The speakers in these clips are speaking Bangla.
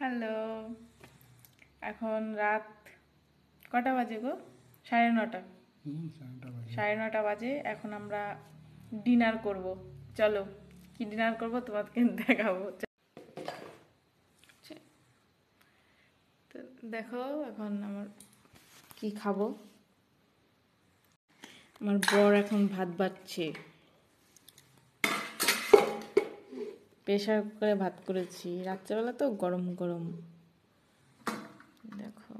হ্যালো, এখন রাত কটা বাজে গো? 9:30। 9:30 বাজে। এখন আমরা ডিনার করব। চলো, কি ডিনার করব তোমাকে দেখাবো। তো দেখো এখন আমার কি খাবো। আমার বর এখন ভাত বাড়ছে, প্রেশার কুকারে ভাত করেছি রাত্রেবেলা, তো গরম গরম। দেখো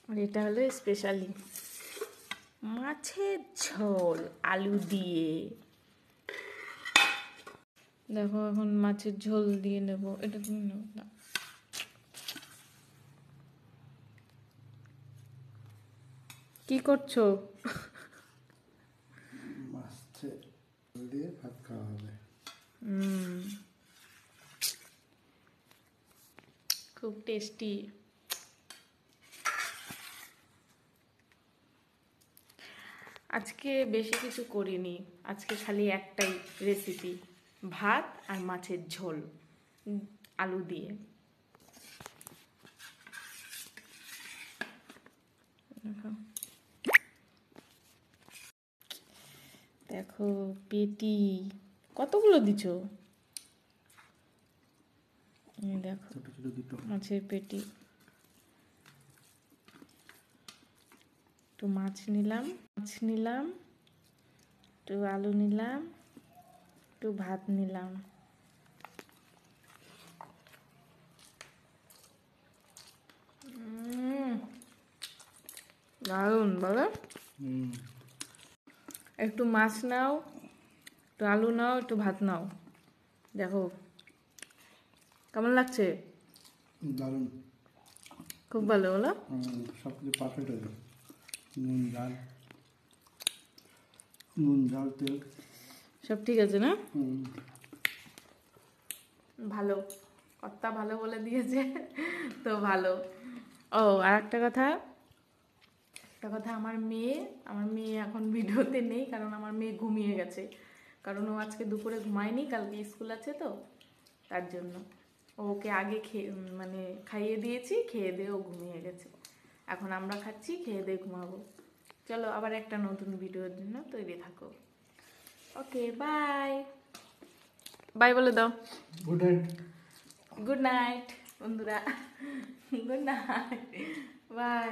আর এটা হলো স্পেশালি মাছের ঝোল আলু দিয়ে। দেখো এখন মাছের ঝোল দিয়ে নেব। এটা তুমি নেব না? কি করছো? মাছের ঝোল দিয়ে ভাত খাওয়া হবে। খুব টেস্টি। আজকে বেশি কিছু করিনি, আজকে খালি একটাই রেসিপি, ভাত আর মাছের ঝোল আলু দিয়ে। দেখো পেটি কতগুলো দিছো। দেখো ছোট ছোট দুটো মাছের পেটি। একটু মাছ নিলাম, একটু আলু নিলাম, একটু ভাত নিলাম। দারুণ বলো। একটু মাছ নাও, একটু আলু নাও, একটু ভাত নাও। দেখো কেমন লাগছে? দারুণ, খুব ভালো বলো। সব কিছু পারফেক্ট হয়েছে। নুন ঝাল তেল সব ঠিক আছে না? ভালো, কর্তা ভালো বলে দিয়েছে তো ভালো। ও আর একটা কথা, আমার মেয়ে এখন ভিডিওতে নেই, কারণ আমার মেয়ে ঘুমিয়ে গেছে। কারণ ও আজকে দুপুরে ঘুমায়নি, কালকে স্কুল আছে তো তার জন্য। ওকে আগে খাইয়ে দিয়েছি, খেয়ে দিয়ে ও ঘুমিয়ে গেছে। এখন আমরা খাচ্ছি, খেয়ে দিয়ে ঘুমাবো। চলো আবার একটা নতুন ভিডিওর জন্য তৈরি থাকো। Okay bye. বাই বলে দাও। Good night. গুড নাইট বন্ধুরা। Good night, by.